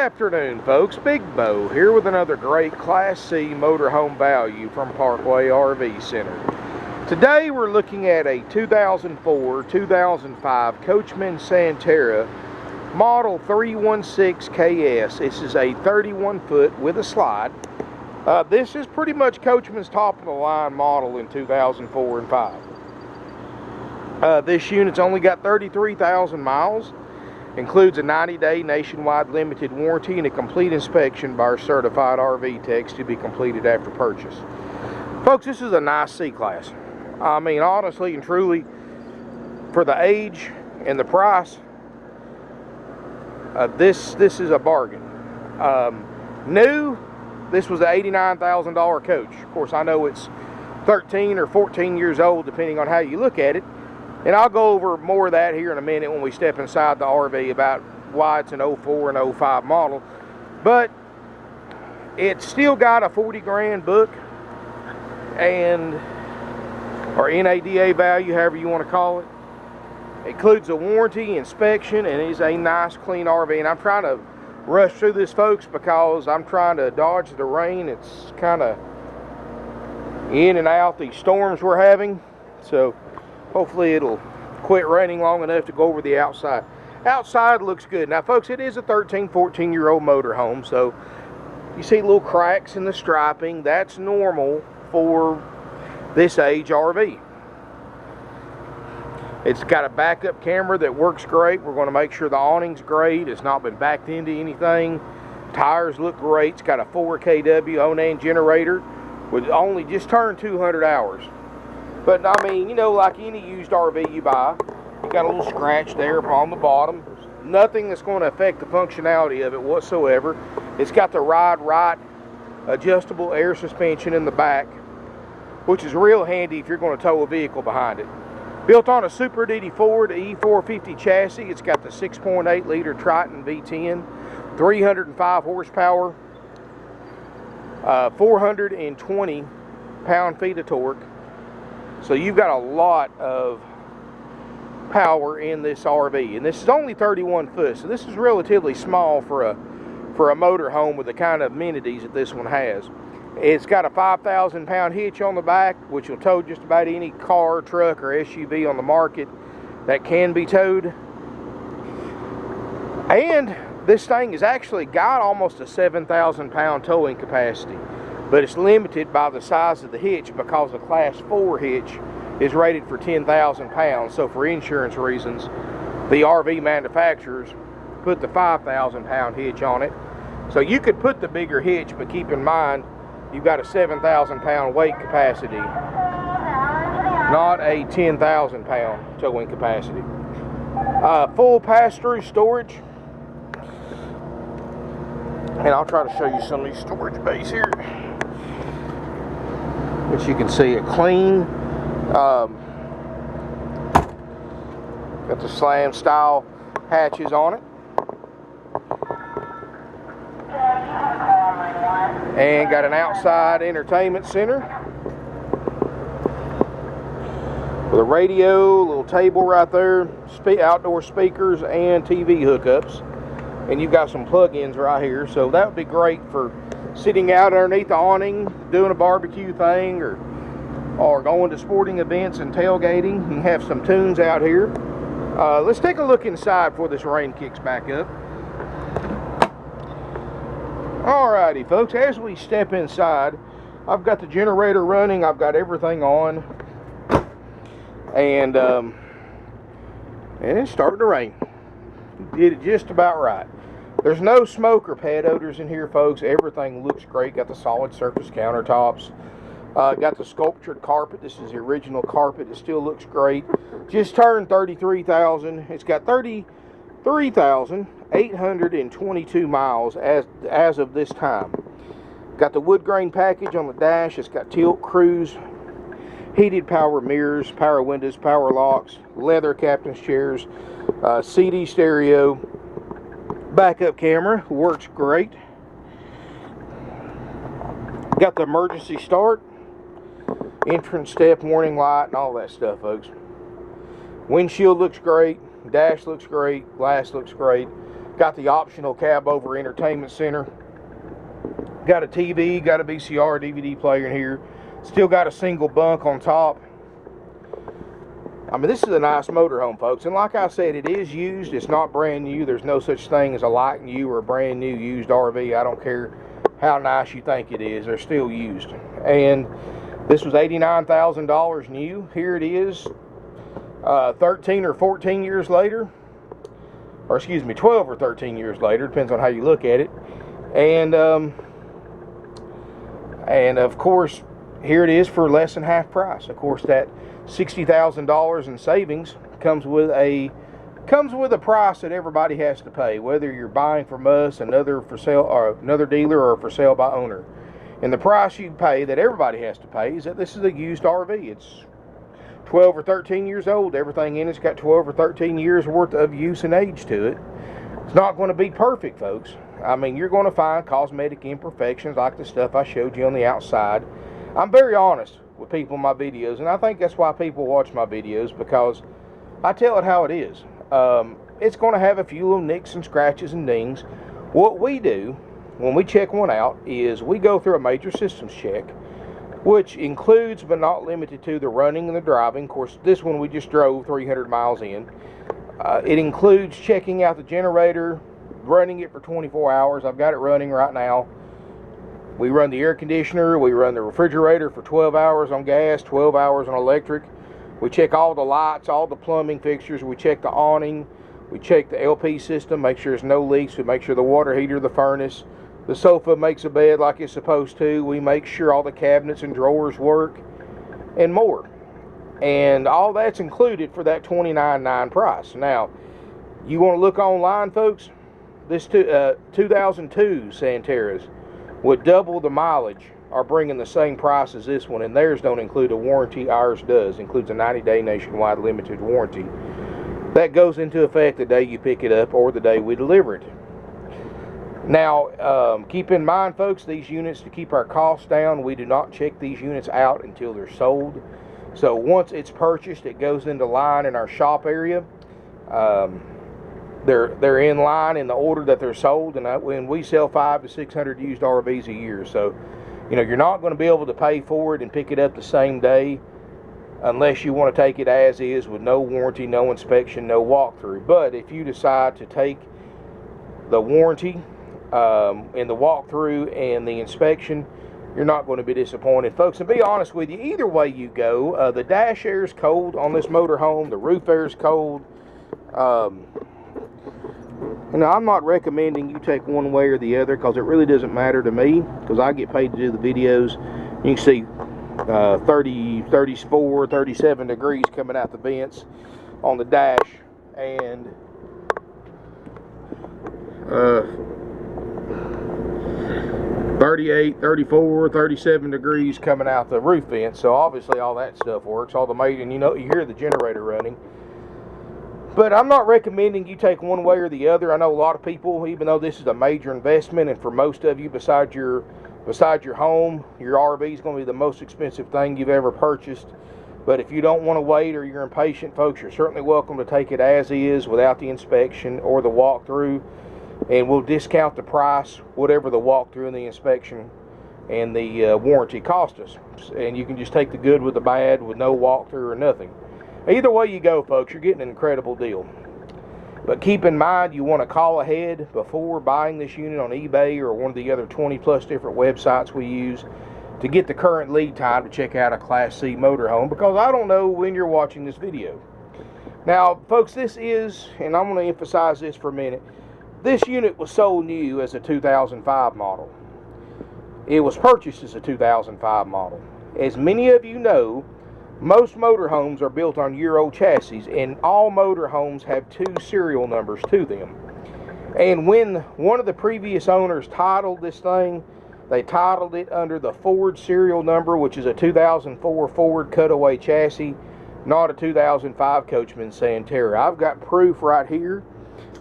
afternoon, folks. Big Bo here with another great Class C motorhome value from Parkway RV Center. Today we're looking at a 2004-2005 Coachmen Santara model 316KS. This is a 31-foot with a slide. This is pretty much Coachmen's top-of-the-line model in 2004 and 5. This unit's only got 33,000 miles. Includes a 90-day nationwide limited warranty and a complete inspection by our certified RV techs to be completed after purchase. Folks, this is a nice C-Class. I mean, honestly and truly, for the age and the price, this is a bargain. New, this was an $89,000 coach. Of course, I know it's 13 or 14 years old, depending on how you look at it. And I'll go over more of that here in a minute when we step inside the RV about why it's an 04 and 05 model. But it's still got a 40 grand book and or NADA value, however you want to call it. It includes a warranty, inspection, and is a nice clean RV. And I'm trying to rush through this, folks, because I'm trying to dodge the rain. It's kind of in and out these storms we're having. So hopefully it'll quit raining long enough to go over the outside. Outside looks good. Now, folks, it is a 13, 14-year-old motorhome, so you see little cracks in the striping. That's normal for this age RV. It's got a backup camera that works great. We're going to make sure the awning's great. It's not been backed into anything. Tires look great. It's got a 4 kW Onan generator with only just turned 200 hours. But, I mean, you know, like any used RV you buy, you got a little scratch there on the bottom. There's nothing that's going to affect the functionality of it whatsoever. It's got the ride right adjustable air suspension in the back, which is real handy if you're going to tow a vehicle behind it. Built on a Super Duty Ford E450 chassis. It's got the 6.8 liter Triton V10, 305 horsepower, 420 pound-feet of torque. So you've got a lot of power in this RV, and this is only 31 foot, so this is relatively small for a motorhome with the kind of amenities that this one has. It's got a 5,000 pound hitch on the back, which will tow just about any car, truck, or SUV on the market that can be towed. And this thing has actually got almost a 7,000 pound towing capacity. But it's limited by the size of the hitch because the Class 4 hitch is rated for 10,000 pounds. So for insurance reasons, the RV manufacturers put the 5,000 pound hitch on it. So you could put the bigger hitch, but keep in mind, you've got a 7,000 pound weight capacity, not a 10,000 pound towing capacity. Full pass-through storage. And I'll try to show you some of these storage bays here, which you can see it clean. Got the slam style hatches on it, and got an outside entertainment center with a radio, a little table right there, outdoor speakers, and TV hookups. And you've got some plug-ins right here, so that would be great for sitting out underneath the awning, doing a barbecue thing, or going to sporting events and tailgating. You can have some tunes out here. Let's take a look inside before this rain kicks back up. Alrighty, folks, as we step inside, I've got the generator running, I've got everything on, and it's starting to rain. Did it just about right. There's no smoke or pet odors in here, folks. Everything looks great. Got the solid surface countertops. Got the sculptured carpet. This is the original carpet. It still looks great. Just turned 33,000. It's got 33,822 miles as of this time. Got the wood grain package on the dash. It's got tilt cruise, heated power mirrors, power windows, power locks, leather captain's chairs, CD stereo, backup camera, works great. Got the emergency start, entrance step, warning light, and all that stuff, folks. Windshield looks great, dash looks great, glass looks great. Got the optional cab over entertainment center. Got a TV, got a VCR, DVD player in here. Still got a single bunk on top. I mean, this is a nice motorhome, folks. And like I said, it is used. It's not brand new. There's no such thing as a light new or a brand new used RV. I don't care how nice you think it is. They're still used. And this was $89,000 new. Here it is, 13 or 14 years later. Or excuse me, 12 or 13 years later. Depends on how you look at it. And of course, here it is for less than half price. Of course, that $60,000 in savings comes with a price that everybody has to pay, whether you're buying from us, another for sale, or another dealer, or for sale by owner. And the price you pay that everybody has to pay is that this is a used RV. It's 12 or 13 years old. Everything in it's got 12 or 13 years worth of use and age to it. It's not going to be perfect, folks. I mean, you're going to find cosmetic imperfections like the stuff I showed you on the outside. I'm very honest with people in my videos, and I think that's why people watch my videos, because I tell it how it is. It's going to have a few little nicks and scratches and dings. What we do when we check one out is we go through a major systems check, which includes but not limited to the running and the driving. Of course, this one we just drove 300 miles in. It includes checking out the generator, running it for 24 hours. I've got it running right now. We run the air conditioner, we run the refrigerator for 12 hours on gas, 12 hours on electric. We check all the lights, all the plumbing fixtures, we check the awning, we check the LP system, make sure there's no leaks, we make sure the water heater, the furnace, the sofa makes a bed like it's supposed to, we make sure all the cabinets and drawers work, and more. And all that's included for that $29,900 price. Now, you want to look online, folks? This 2002 Santaras would double the mileage are bringing the same price as this one, and theirs don't include a warranty. Ours does. Includes a 90-day nationwide limited warranty. That goes into effect the day you pick it up or the day we deliver it. Now, keep in mind, folks, these units, to keep our costs down, we do not check these units out until they're sold. So once it's purchased, it goes into line in our shop area. They're in line in the order that they're sold, and when we sell 500 to 600 used RVs a year, so you're not going to be able to pay for it and pick it up the same day unless you want to take it as is with no warranty, no inspection, no walkthrough. But if you decide to take the warranty and the walkthrough and the inspection, you're not going to be disappointed, folks. And be honest with you, either way you go, the dash air is cold on this motorhome, the roof air is cold. I'm not recommending you take one way or the other, because it really doesn't matter to me, because I get paid to do the videos. You can see 30, 34, 37 degrees coming out the vents on the dash, and 38, 34, 37 degrees coming out the roof vents. So obviously all that stuff works. All the major, and you hear the generator running. But I'm not recommending you take one way or the other. I know a lot of people, even though this is a major investment, and for most of you, besides your home, your RV is going to be the most expensive thing you've ever purchased. But if you don't want to wait, or you're impatient, folks, you're certainly welcome to take it as is without the inspection or the walkthrough, and we'll discount the price, whatever the walkthrough and the inspection and the warranty cost us. And you can just take the good with the bad with no walkthrough or nothing. Either way you go, folks, you're getting an incredible deal. But keep in mind, you want to call ahead before buying this unit on eBay or one of the other 20 plus different websites we use to get the current lead time to check out a Class C motorhome, because I don't know when you're watching this video. Now, folks, this is, and I'm going to emphasize this for a minute, this unit was sold new as a 2005 model. It was purchased as a 2005 model. As many of you know, most motorhomes are built on Euro chassis, and all motorhomes have 2 serial numbers to them. And when one of the previous owners titled this thing, they titled it under the Ford serial number, which is a 2004 Ford Cutaway Chassis, not a 2005 Coachmen Santara. I've got proof right here.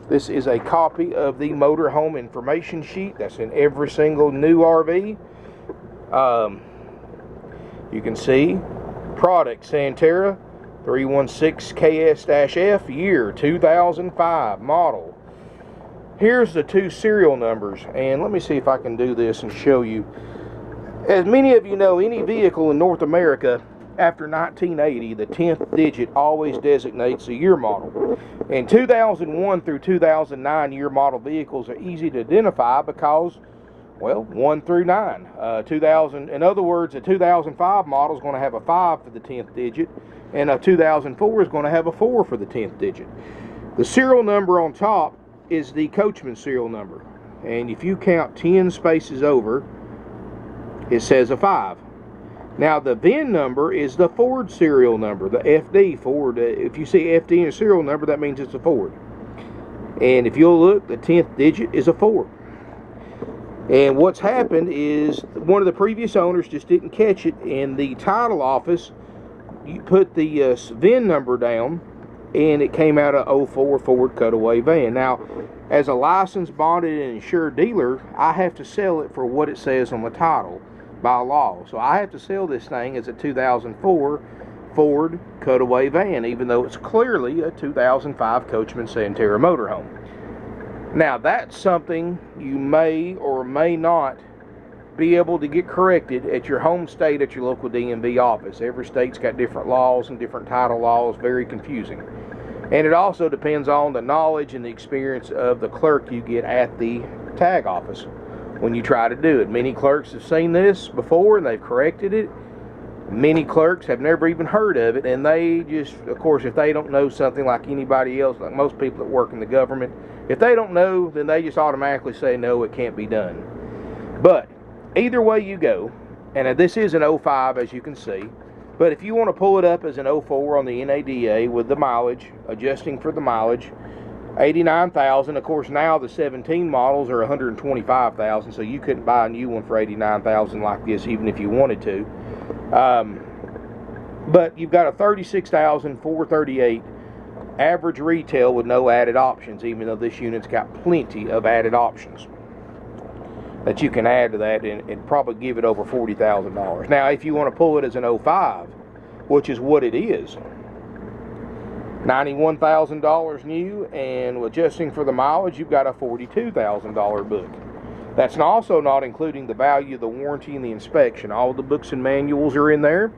This is a copy of the motorhome information sheet that's in every single new RV. You can see product Santara 316 KS-F, year 2005 model. Here's the two serial numbers, and let me see if I can do this and show you. As many of you know, any vehicle in North America after 1980, the 10th digit always designates the year model. And 2001 through 2009 year model vehicles are easy to identify because, well, 1 through 9. 2000, in other words, a 2005 model is going to have a 5 for the 10th digit, and a 2004 is going to have a 4 for the 10th digit. The serial number on top is the Coachmen serial number, and if you count 10 spaces over, it says a 5. Now the VIN number is the Ford serial number, the FD Ford. If you see FD in a serial number, that means it's a Ford. And if you'll look, the 10th digit is a 4. And what's happened is one of the previous owners just didn't catch it. In the title office, you put the VIN number down, and it came out of 04 Ford Cutaway van. Now, as a licensed, bonded, and insured dealer, I have to sell it for what it says on the title by law. So I have to sell this thing as a 2004 Ford Cutaway van, even though it's clearly a 2005 Coachmen Santara motorhome. Now, that's something you may or may not be able to get corrected at your home state, at your local DMV office. Every state's got different laws and different title laws, very confusing. And it also depends on the knowledge and the experience of the clerk you get at the tag office when you try to do it. Many clerks have seen this before and they've corrected it. Many clerks have never even heard of it, and they just, of course, if they don't know something like anybody else, like most people that work in the government, if they don't know, then they just automatically say, no, it can't be done. But either way you go, and this is an 05 as you can see, but if you want to pull it up as an 04 on the NADA with the mileage, adjusting for the mileage, 89,000. Of course, now the 17 models are 125,000, so you couldn't buy a new one for 89,000 like this even if you wanted to. But you've got a 36,438 average retail with no added options, even though this unit's got plenty of added options that you can add to that and probably give it over $40,000. Now, if you want to pull it as an 05, which is what it is, $91,000 new, and adjusting for the mileage, you've got a $42,000 book. That's also not including the value of the warranty and the inspection. All the books and manuals are in there.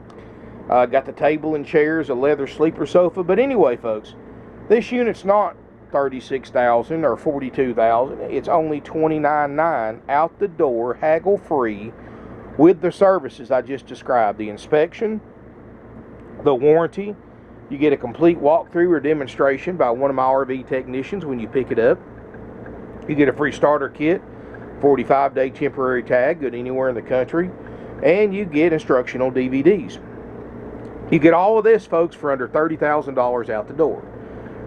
Got the table and chairs, a leather sleeper sofa. But anyway, folks, this unit's not $36,000 or $42,000. It's only $29,900 out the door, haggle free, with the services I just described: the inspection, the warranty. You get a complete walkthrough or demonstration by one of my RV technicians when you pick it up. You get a free starter kit, 45-day temporary tag, good anywhere in the country, and you get instructional DVDs. You get all of this, folks, for under $30,000 out the door.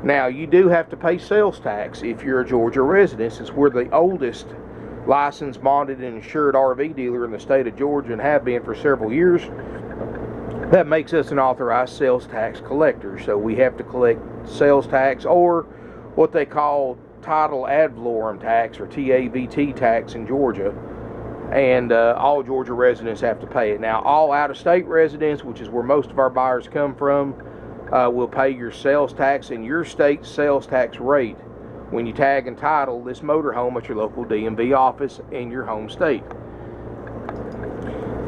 Now, you do have to pay sales tax if you're a Georgia resident, since we're the oldest licensed, bonded, and insured RV dealer in the state of Georgia and have been for several years. That makes us an authorized sales tax collector, so we have to collect sales tax, or what they call title ad valorem tax, or TAVT tax in Georgia, and all Georgia residents have to pay it. Now, all out-of-state residents, which is where most of our buyers come from, will pay your sales tax and your state's sales tax rate when you tag and title this motorhome at your local DMV office in your home state.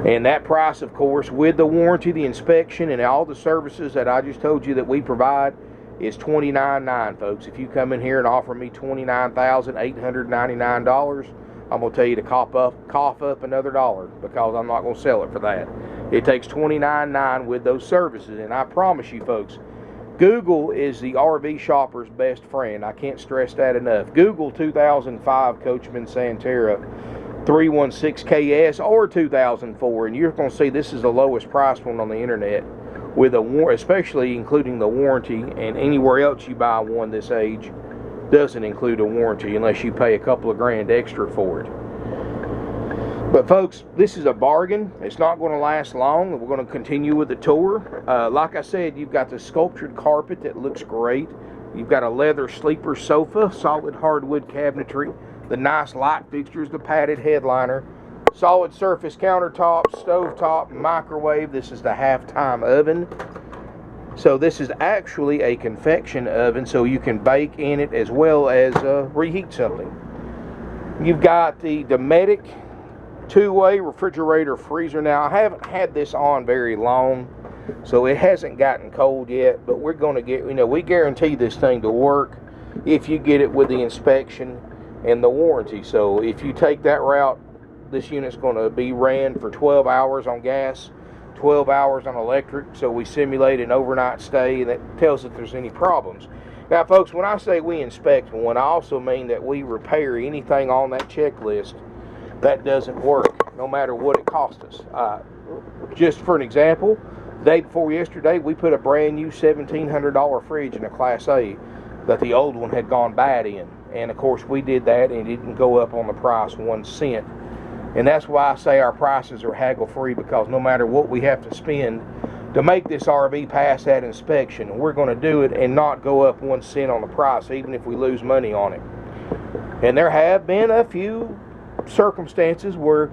And that price, of course, with the warranty, the inspection, and all the services that I just told you that we provide, is $29,900, folks. If you come in here and offer me $29,899, I'm going to tell you to cough up another dollar, because I'm not going to sell it for that. It takes $29,900 with those services, and I promise you, folks, Google is the RV shopper's best friend. I can't stress that enough. Google 2005 Coachmen Santara 316KS or 2004, and you're going to see this is the lowest priced one on the internet, with especially including the warranty, and anywhere else you buy one this age doesn't include a warranty unless you pay a couple of grand extra for it. But folks, this is a bargain. It's not going to last long, and we're going to continue with the tour. Like I said, you've got the sculptured carpet that looks great. You've got a leather sleeper sofa, solid hardwood cabinetry, the nice light fixtures, the padded headliner, solid surface countertops, stovetop, microwave. This is the halftime oven. So this is actually a convection oven, so you can bake in it as well as reheat something. You've got the Dometic two-way refrigerator freezer. Now, I haven't had this on very long, so it hasn't gotten cold yet, but we're going to get, we guarantee this thing to work if you get it with the inspection and the warranty. So if you take that route, this unit's going to be ran for 12 hours on gas, 12 hours on electric, so we simulate an overnight stay, and that tells if there's any problems. Now, folks, when I say we inspect one, I also mean that we repair anything on that checklist that doesn't work, no matter what it costs us. Just for an example, day before yesterday, we put a brand new $1,700 fridge in a Class A that the old one had gone bad in. And, of course, we did that, and it didn't go up on the price 1 cent. And that's why I say our prices are haggle-free, because no matter what we have to spend to make this RV pass that inspection, we're going to do it and not go up 1 cent on the price, even if we lose money on it. And there have been a few circumstances where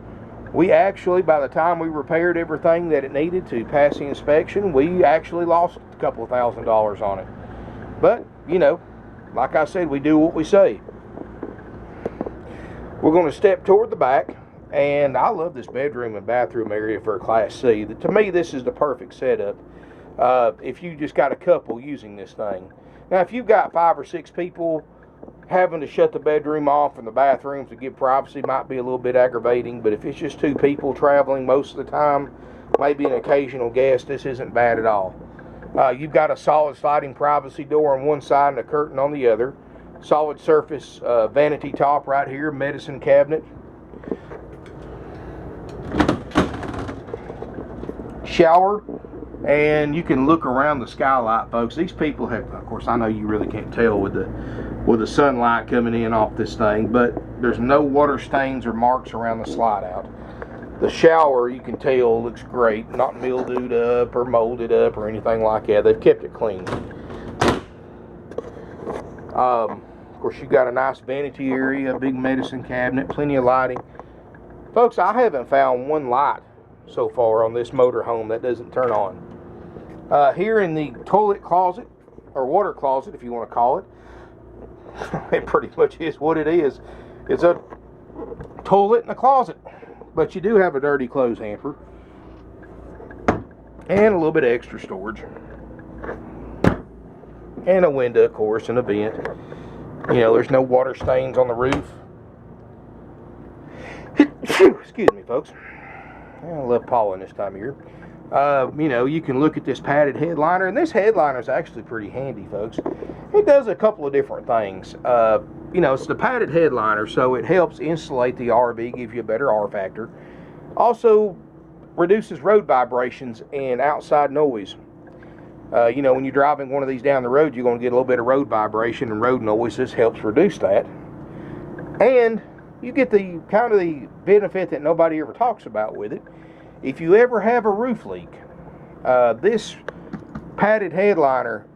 we actually, by the time we repaired everything that it needed to pass the inspection, we actually lost a couple of $1,000s on it. But, like I said, we do what we say. We're going to step toward the back. And I love this bedroom and bathroom area for a Class C. To me, this is the perfect setup if you just got a couple using this thing. Now, if you've got 5 or 6 people, having to shut the bedroom off and the bathrooms to give privacy might be a little bit aggravating. But if it's just 2 people traveling most of the time, maybe an occasional guest, this isn't bad at all. You've got a solid sliding privacy door on one side and a curtain on the other. Solid surface vanity top right here, medicine cabinet. Shower, and you can look around the skylight, folks. These people have, of course, I know you really can't tell with the sunlight coming in off this thing, but there's no water stains or marks around the slide out. The shower, you can tell, looks great, not mildewed up or molded up or anything like that. They've kept it clean. Of course, you've got a nice vanity area, a big medicine cabinet, plenty of lighting. Folks, I haven't found one light so far on this motorhome that doesn't turn on. Here in the toilet closet, or water closet if you want to call it, it pretty much is what it is. It's a toilet and a closet, but you do have a dirty clothes hamper and a little bit of extra storage and a window, of course, and a vent. There's no water stains on the roof. Excuse me, folks. I love pollen this time of year. You can look at this padded headliner, and this headliner is actually pretty handy, folks. It does a couple of different things. It's the padded headliner, so it helps insulate the RV, give you a better R factor. Also reduces road vibrations and outside noise. When you're driving one of these down the road, you're going to get a little bit of road vibration and road noise. This helps reduce that. And you get the kind of the benefit that nobody ever talks about with it. If you ever have a roof leak, this padded headliner,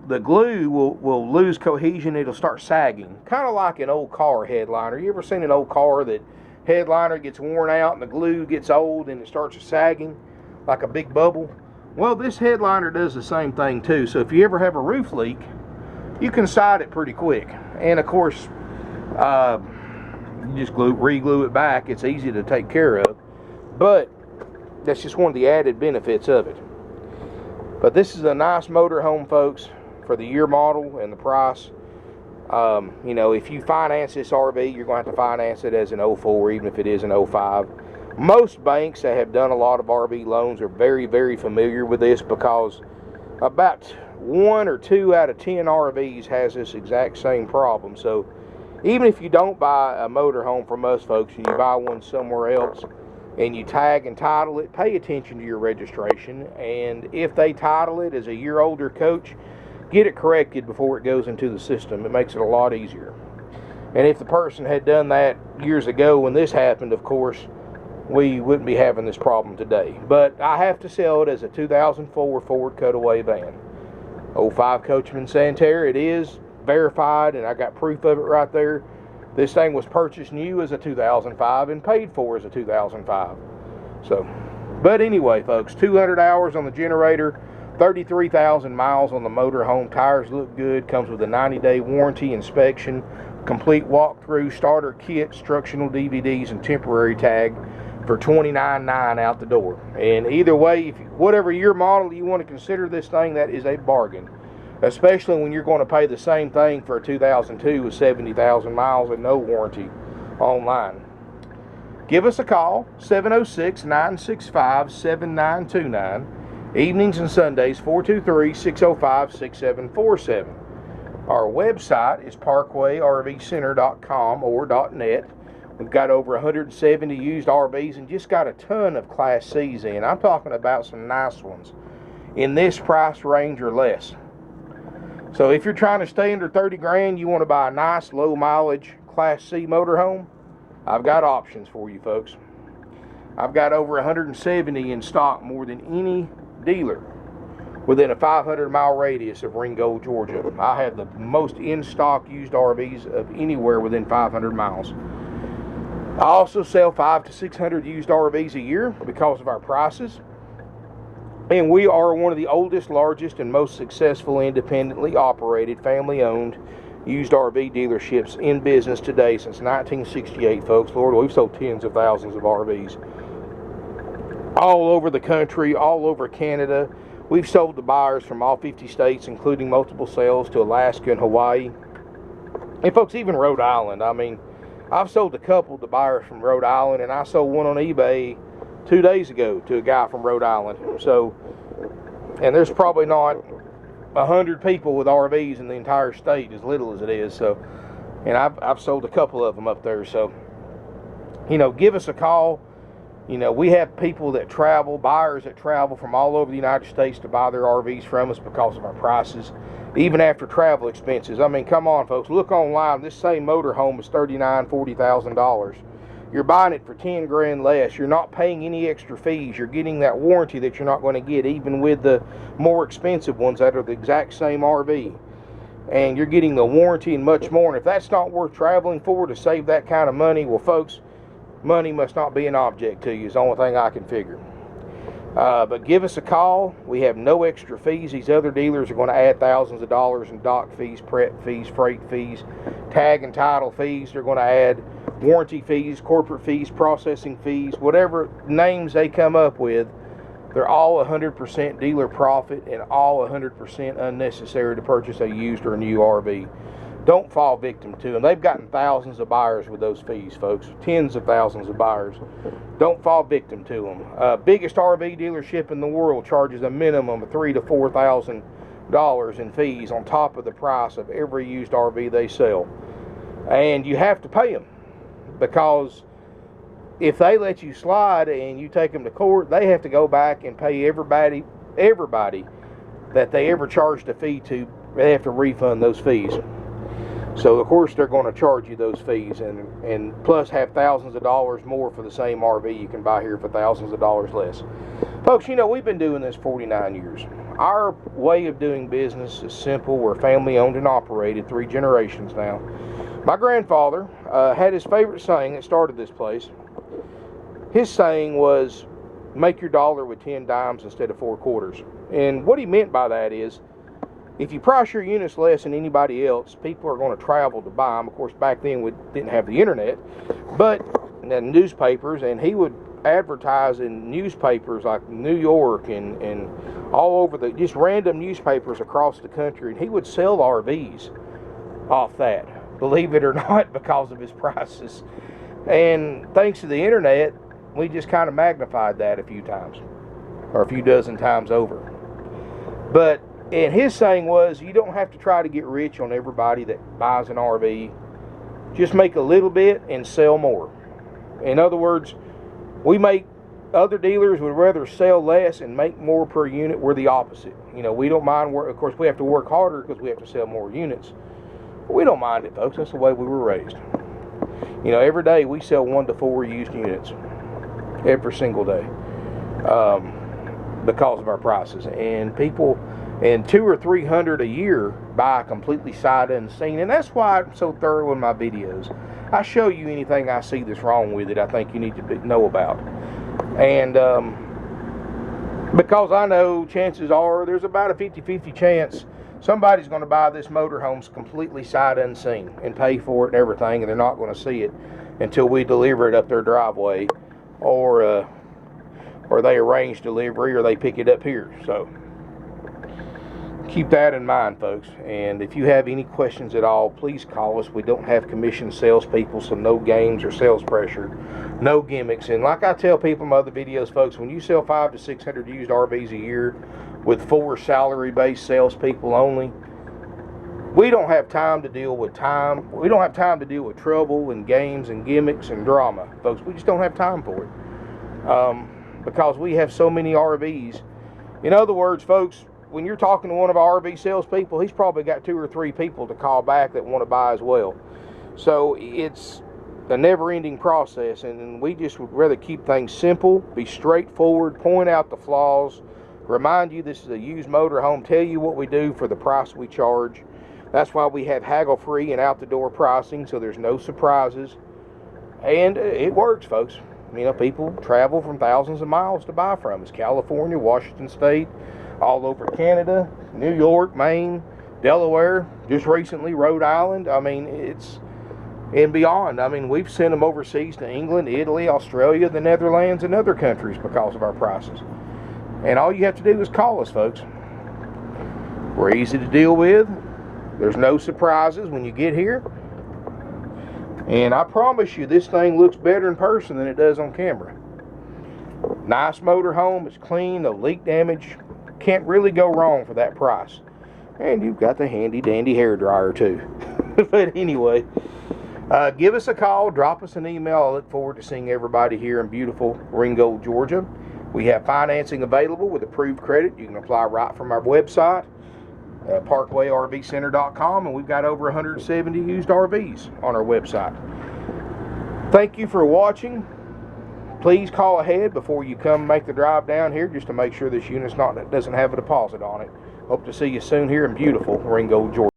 the glue will lose cohesion. It'll start sagging, kind of like an old car headliner. You ever seen an old car that headliner gets worn out and the glue gets old and it starts sagging like a big bubble? Well, this headliner does the same thing too. So if you ever have a roof leak, you can side it pretty quick. And of course, you just re-glue it back. It's easy to take care of, but that's just one of the added benefits of it. But this is a nice motorhome, folks, for the year model and the price. If you finance this RV, you're going to have to finance it as an 04, even if it is an 05. Most banks that have done a lot of RV loans are very, very familiar with this, because about 1 or 2 out of 10 RVs has this exact same problem. So even if you don't buy a motorhome from us, folks, and you buy one somewhere else and you tag and title it, pay attention to your registration. And if they title it as a year older coach, get it corrected before it goes into the system. It makes it a lot easier. And if the person had done that years ago when this happened, of course, we wouldn't be having this problem today. But I have to sell it as a 2004 Ford Cutaway van. 05 Coachmen Santara. It is verified, and I got proof of it right there. This thing was purchased new as a 2005 and paid for as a 2005. So, but anyway, folks, 200 hours on the generator, 33,000 miles on the motorhome. Tires look good. Comes with a 90-day warranty, inspection, complete walkthrough, starter kit, instructional DVDs, and temporary tag for $29.9 out the door. And either way, whatever your model you want to consider this thing, that is a bargain. Especially when you're going to pay the same thing for a 2002 with 70,000 miles and no warranty online. Give us a call, 706-965-7929. Evenings and Sundays, 423-605-6747. Our website is parkwayrvcenter.com or .net. We've got over 170 used RVs and just got a ton of Class C's in. I'm talking about some nice ones in this price range or less. So if you're trying to stay under 30 grand, you want to buy a nice low mileage Class C motorhome, I've got options for you folks. I've got over 170 in stock, more than any dealer within a 500-mile radius of Ringgold, Georgia. I have the most in-stock used RVs of anywhere within 500 miles. I also sell 500 to 600 used RVs a year because of our prices. And we are one of the oldest, largest, and most successful independently operated, family-owned used RV dealerships in business today since 1968, folks. Lord, we've sold tens of thousands of RVs all over the country, all over Canada. We've sold to buyers from all 50 states, including multiple sales to Alaska and Hawaii. And folks, even Rhode Island. I mean, I've sold a couple to buyers from Rhode Island, and I sold one on eBay 2 days ago to a guy from Rhode Island. So, and there's probably not 100 people with RVs in the entire state, as little as it is. So, and I've sold a couple of them up there. So, you know, give us a call. You know, we have people that travel, buyers that travel from all over the United States to buy their RVs from us because of our prices, even after travel expenses. I mean, come on, folks. Look online. This same motorhome is $39,000, $40,000. You're buying it for 10 grand less. You're not paying any extra fees. You're getting that warranty that you're not going to get even with the more expensive ones that are the exact same RV. And you're getting the warranty and much more. And if that's not worth traveling for to save that kind of money, well, folks, money must not be an object to you is the only thing I can figure. But give us a call. We have no extra fees. These other dealers are going to add thousands of dollars in dock fees, prep fees, freight fees, tag and title fees. They're going to add warranty fees, corporate fees, processing fees, whatever names they come up with. They're all 100% dealer profit and all 100% unnecessary to purchase a used or a new RV. Don't fall victim to them. They've gotten thousands of buyers with those fees, folks. Tens of thousands of buyers. Don't fall victim to them. Biggest RV dealership in the world charges a minimum of $3,000 to $4,000 in fees on top of the price of every used RV they sell. And you have to pay them, because if they let you slide and you take them to court, they have to go back and pay everybody that they ever charged a fee to. They have to refund those fees. So, of course, they're going to charge you those fees and plus have thousands of dollars more for the same RV you can buy here for thousands of dollars less. Folks, you know, we've been doing this 49 years. Our way of doing business is simple. We're family owned and operated, 3 generations now. My grandfather had his favorite saying that started this place. His saying was, make your dollar with 10 dimes instead of 4 quarters. And what he meant by that is, if you price your units less than anybody else, people are going to travel to buy them. Of course, back then we didn't have the internet, but newspapers, and he would advertise in newspapers like New York and all over just random newspapers across the country, and he would sell RVs off that, believe it or not, because of his prices. And thanks to the internet, we just kind of magnified that a few times, or a few dozen times over. But and his saying was, you don't have to try to get rich on everybody that buys an RV. Just make a little bit and sell more. In other words, other dealers would rather sell less and make more per unit. We're the opposite. You know, we don't mind work. Of course, we have to work harder because we have to sell more units. But we don't mind it, folks. That's the way we were raised. You know, every day we sell 1 to 4 used units. Every single day. Because of our prices. And people... and 200 or 300 a year buy completely sight unseen. And that's why I'm so thorough in my videos. I show you anything I see that's wrong with it I think you need to know about. And Because I know chances are there's about a 50-50 chance somebody's going to buy this motorhome completely sight unseen and pay for it and everything, and they're not going to see it until we deliver it up their driveway, or they arrange delivery, or they pick it up here. So keep that in mind, folks. And if you have any questions at all, please call us. We don't have commissioned salespeople, so no games or sales pressure, no gimmicks. And like I tell people in my other videos, folks, when you sell 500 to 600 used RVs a year with 4 salary-based salespeople only, we don't have time to deal with We don't have time to deal with trouble and games and gimmicks and drama, folks. We just don't have time for it, because we have so many RVs. In other words, folks, when you're talking to one of our RV salespeople, he's probably got 2 or 3 people to call back that want to buy as well. So it's a never-ending process, and we just would rather keep things simple, be straightforward, point out the flaws, remind you this is a used motorhome, tell you what we do for the price we charge. That's why we have haggle-free and out-the-door pricing, so there's no surprises. And it works, folks. You know, people travel from thousands of miles to buy from us. California, Washington State, all over Canada, New York, Maine, Delaware, just recently Rhode Island. I mean, it's and beyond. I mean, we've sent them overseas to England, Italy, Australia, the Netherlands, and other countries because of our prices. And all you have to do is call us, folks. We're easy to deal with. There's no surprises when you get here. And I promise you, this thing looks better in person than it does on camera. Nice motorhome. It's clean, no leak damage. Can't really go wrong for that price. And you've got the handy dandy hair dryer too. But anyway, give us a call, drop us an email. I look forward to seeing everybody here in beautiful Ringgold, Georgia. We have financing available with approved credit. You can apply right from our website, parkwayrvcenter.com, and we've got over 170 used RVs on our website. Thank you for watching. Please call ahead before you come make the drive down here, just to make sure this unit doesn't have a deposit on it. Hope to see you soon here in beautiful Ringgold, Georgia.